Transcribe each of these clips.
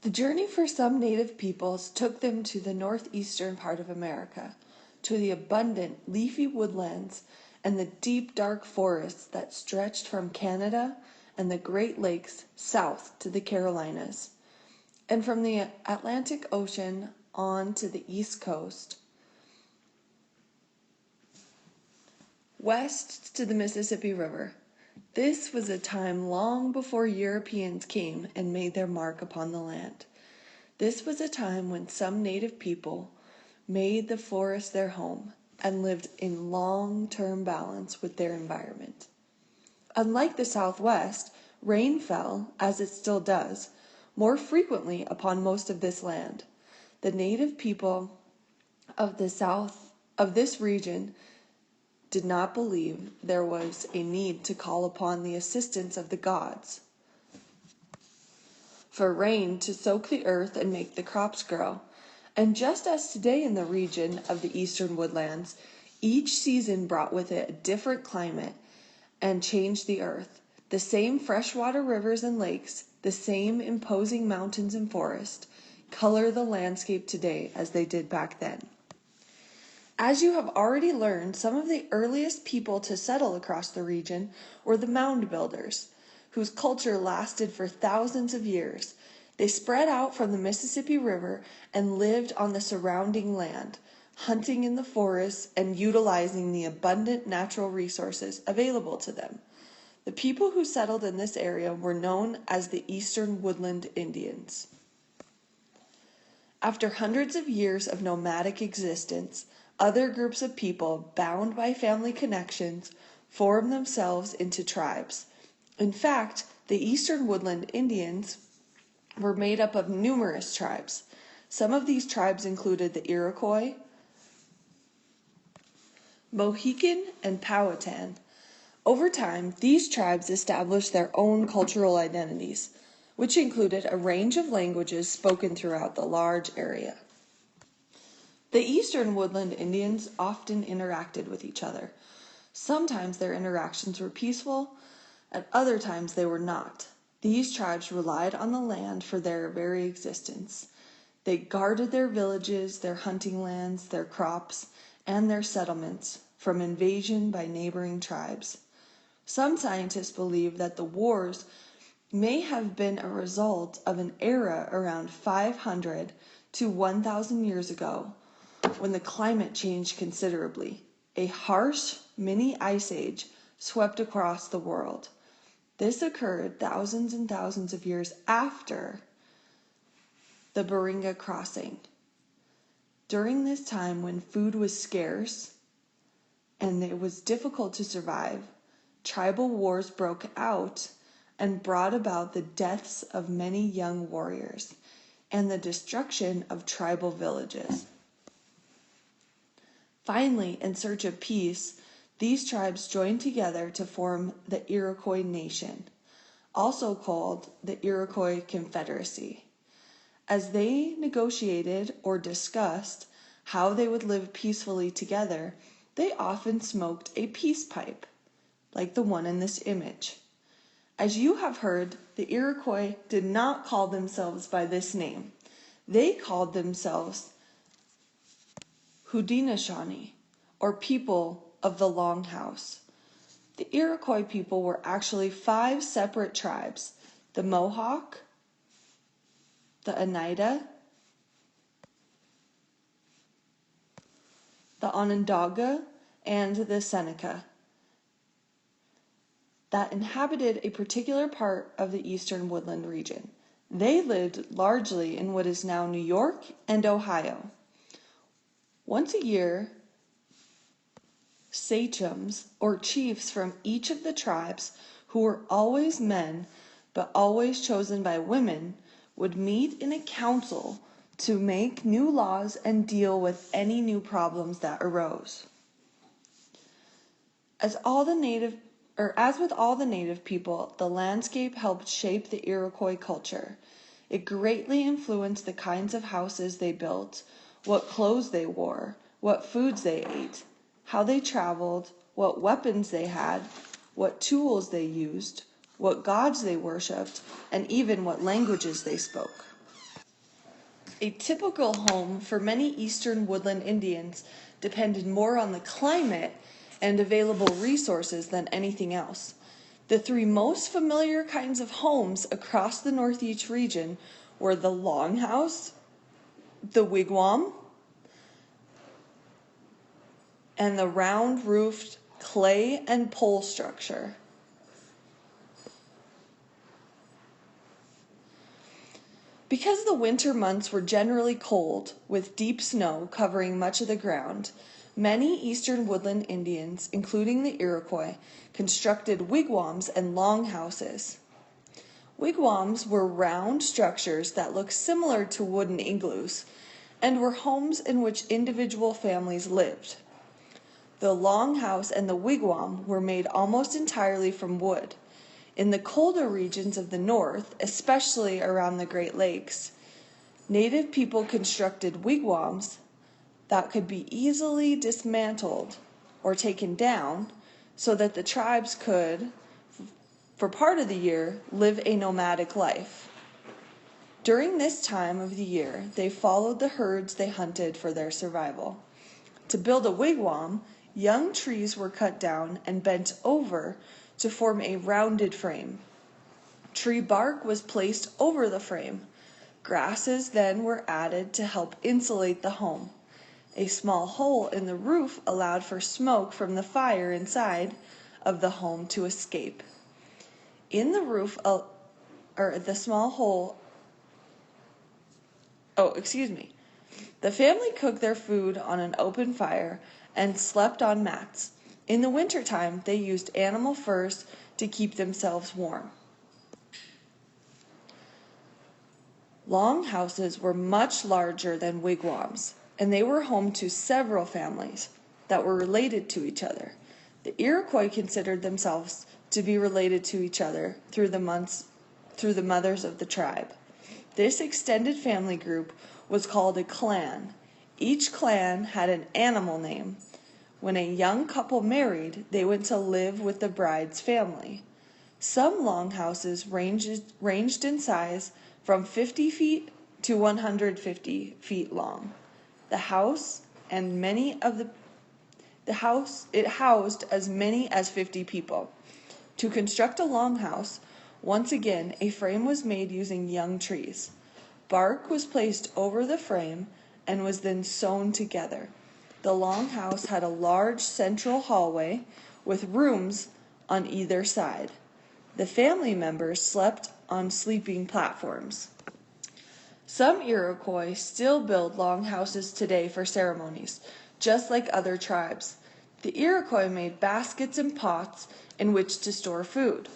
The journey for some native peoples took them to the northeastern part of America, to the abundant leafy woodlands and the deep dark forests that stretched from Canada and the Great Lakes south to the Carolinas, and from the Atlantic Ocean on to the East Coast, west to the Mississippi River. This was a time long before Europeans came and made their mark upon the land. This was a time when some native people made the forest their home and lived in long-term balance with their environment. Unlike the Southwest, rain fell, as it still does, more frequently upon most of this land. The native people of the south of this region did not believe there was a need to call upon the assistance of the gods for rain to soak the earth and make the crops grow. And just as today in the region of the eastern woodlands, each season brought with it a different climate and changed the earth. The same freshwater rivers and lakes, the same imposing mountains and forests, color the landscape today as they did back then. As you have already learned, some of the earliest people to settle across the region were the mound builders, whose culture lasted for thousands of years. They spread out from the Mississippi River and lived on the surrounding land, hunting in the forests and utilizing the abundant natural resources available to them. The people who settled in this area were known as the Eastern Woodland Indians. After hundreds of years of nomadic existence, other groups of people, bound by family connections, formed themselves into tribes. In fact, the Eastern Woodland Indians were made up of numerous tribes. Some of these tribes included the Iroquois, Mohican, and Powhatan. Over time, these tribes established their own cultural identities, which included a range of languages spoken throughout the large area. The Eastern Woodland Indians often interacted with each other. Sometimes their interactions were peaceful, at other times they were not. These tribes relied on the land for their very existence. They guarded their villages, their hunting lands, their crops, and their settlements from invasion by neighboring tribes. Some scientists believe that the wars may have been a result of an era around 500 to 1,000 years ago, when the climate changed considerably. A harsh mini ice age swept across the world. This occurred thousands and thousands of years after the Beringa crossing. During this time, when food was scarce and it was difficult to survive, tribal wars broke out and brought about the deaths of many young warriors and the destruction of tribal villages. Finally, in search of peace, these tribes joined together to form the Iroquois Nation, also called the Iroquois Confederacy. As they negotiated or discussed how they would live peacefully together, they often smoked a peace pipe, like the one in this image. As you have heard, the Iroquois did not call themselves by this name. They called themselves Haudenosaunee, or people of the Longhouse. The Iroquois people were actually 5 separate tribes: the Mohawk, the Oneida, the Onondaga, and the Seneca, that inhabited a particular part of the eastern woodland region. They lived largely in what is now New York and Ohio. Once a year, sachems, or chiefs from each of the tribes, who were always men but always chosen by women, would meet in a council to make new laws and deal with any new problems that arose. As with all the native people, the landscape helped shape the Iroquois culture. It greatly influenced the kinds of houses they built, what clothes they wore, what foods they ate, how they traveled, what weapons they had, what tools they used, what gods they worshipped, and even what languages they spoke. A typical home for many eastern woodland Indians depended more on the climate and available resources than anything else. The three most familiar kinds of homes across the Northeast region were the longhouse, the wigwam, and the round-roofed clay and pole structure. Because the winter months were generally cold, with deep snow covering much of the ground, many eastern woodland Indians, including the Iroquois, constructed wigwams and longhouses. Wigwams were round structures that looked similar to wooden igloos and were homes in which individual families lived. The longhouse and the wigwam were made almost entirely from wood. In the colder regions of the north, especially around the Great Lakes, native people constructed wigwams that could be easily dismantled or taken down so that the tribes could, for part of the year, live a nomadic life. During this time of the year, they followed the herds they hunted for their survival. To build a wigwam, young trees were cut down and bent over to form a rounded frame. Tree bark was placed over the frame. Grasses then were added to help insulate the home. A small hole in the roof allowed for smoke from the fire inside of the home to escape. In the roof, the family cooked their food on an open fire and slept on mats. In the wintertime, they used animal furs to keep themselves warm. Longhouses were much larger than wigwams, and they were home to several families that were related to each other. The Iroquois considered themselves to be related to each other through the mothers of the tribe. This extended family group was called a clan. Each clan had an animal name. When a young couple married, they went to live with the bride's family. Some longhouses ranged in size from 50 feet to 150 feet long. It housed as many as 50 people. To construct a longhouse, once again, a frame was made using young trees. Bark was placed over the frame and was then sewn together. The longhouse had a large central hallway with rooms on either side. The family members slept on sleeping platforms. Some Iroquois still build longhouses today for ceremonies, just like other tribes. The Iroquois made baskets and pots in which to store food.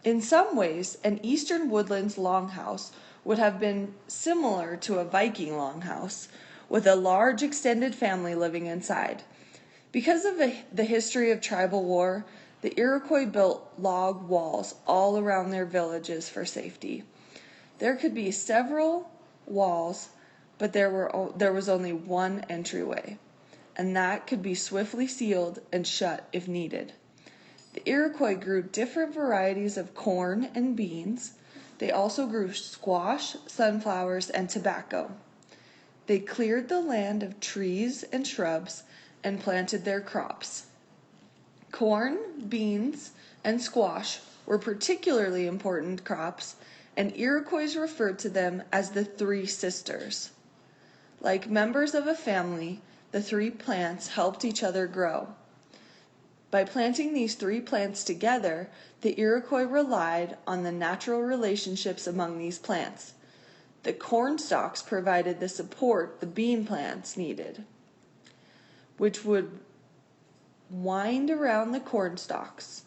In some ways, an eastern woodlands longhouse would have been similar to a Viking longhouse, with a large extended family living inside. Because of the history of tribal war, the Iroquois built log walls all around their villages for safety. There could be several walls, but there was only one entryway, and that could be swiftly sealed and shut if needed. The Iroquois grew different varieties of corn and beans. They also grew squash, sunflowers, and tobacco. They cleared the land of trees and shrubs and planted their crops. Corn, beans, and squash were particularly important crops, and Iroquois referred to them as the Three Sisters. Like members of a family, the three plants helped each other grow. By planting these three plants together, the Iroquois relied on the natural relationships among these plants. The corn stalks provided the support the bean plants needed, which would wind around the corn stalks.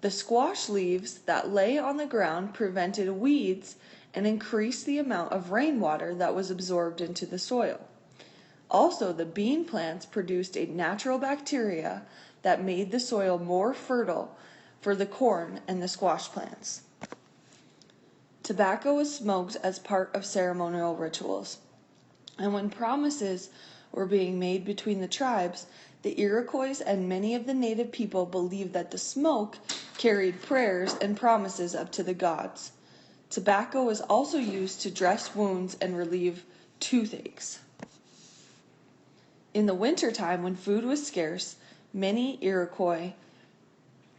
The squash leaves that lay on the ground prevented weeds and increased the amount of rainwater that was absorbed into the soil. Also, the bean plants produced a natural bacteria that made the soil more fertile for the corn and the squash plants. Tobacco was smoked as part of ceremonial rituals, and when promises were being made between the tribes, the Iroquois and many of the native people believed that the smoke carried prayers and promises up to the gods. Tobacco was also used to dress wounds and relieve toothaches. In the wintertime, when food was scarce, many Iroquois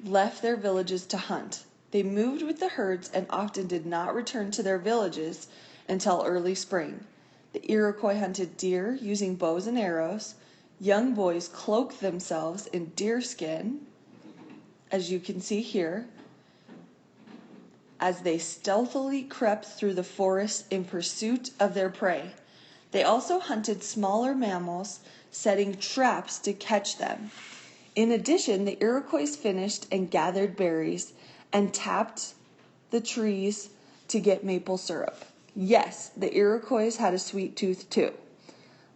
left their villages to hunt. They moved with the herds and often did not return to their villages until early spring. The Iroquois hunted deer using bows and arrows. Young boys cloaked themselves in deer skin, as you can see here, as they stealthily crept through the forest in pursuit of their prey. They also hunted smaller mammals, setting traps to catch them. In addition, the Iroquois finished and gathered berries and tapped the trees to get maple syrup. Yes, the Iroquois had a sweet tooth too.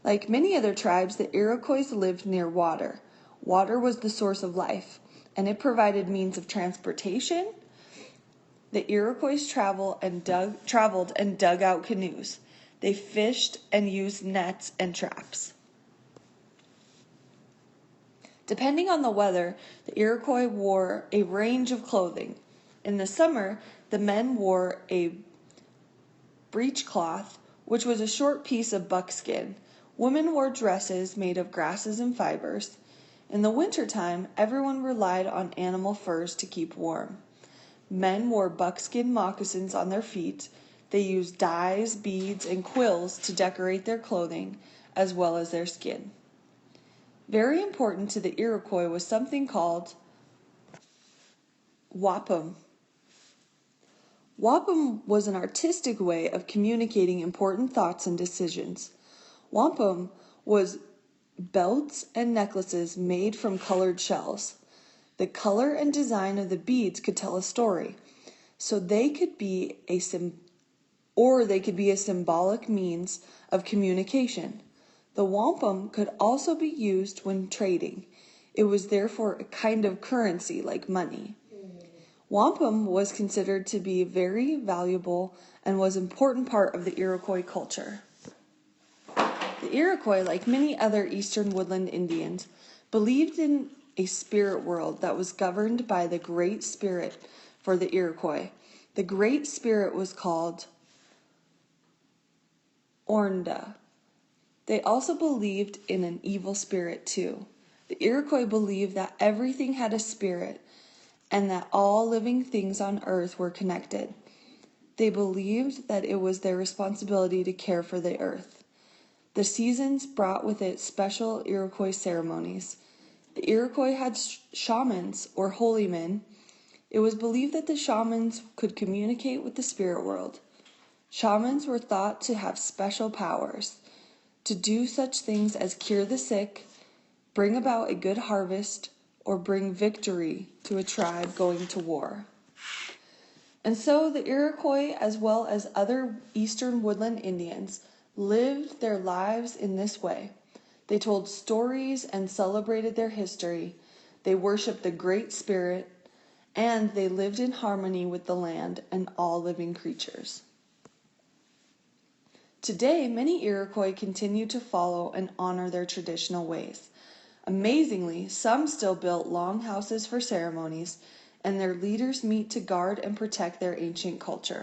Like many other tribes, the Iroquois lived near water. Water was the source of life, and it provided means of transportation. The Iroquois traveled and dug out canoes. They fished and used nets and traps. Depending on the weather, the Iroquois wore a range of clothing. In the summer, the men wore a breechcloth, which was a short piece of buckskin. Women wore dresses made of grasses and fibers. In the wintertime, everyone relied on animal furs to keep warm. Men wore buckskin moccasins on their feet. They used dyes, beads, and quills to decorate their clothing, as well as their skin. Very important to the Iroquois was something called wampum. Wampum was an artistic way of communicating important thoughts and decisions. Wampum was belts and necklaces made from colored shells. The color and design of the beads could tell a story, so they could be a symbolic means of communication. The wampum could also be used when trading. It was therefore a kind of currency like money. Wampum was considered to be very valuable and was an important part of the Iroquois culture. The Iroquois, like many other eastern woodland Indians, believed in a spirit world that was governed by the Great Spirit for the Iroquois. The Great Spirit was called Ornda. They also believed in an evil spirit too. The Iroquois believed that everything had a spirit and that all living things on earth were connected. They believed that it was their responsibility to care for the earth. The seasons brought with it special Iroquois ceremonies. The Iroquois had shamans or holy men. It was believed that the shamans could communicate with the spirit world. Shamans were thought to have special powers to do such things as cure the sick, bring about a good harvest, or bring victory to a tribe going to war. And so the Iroquois, as well as other eastern woodland Indians, lived their lives in this way. They told stories and celebrated their history. They worshiped the Great Spirit, and they lived in harmony with the land and all living creatures. Today, many Iroquois continue to follow and honor their traditional ways. Amazingly, some still built long houses for ceremonies, and their leaders meet to guard and protect their ancient culture.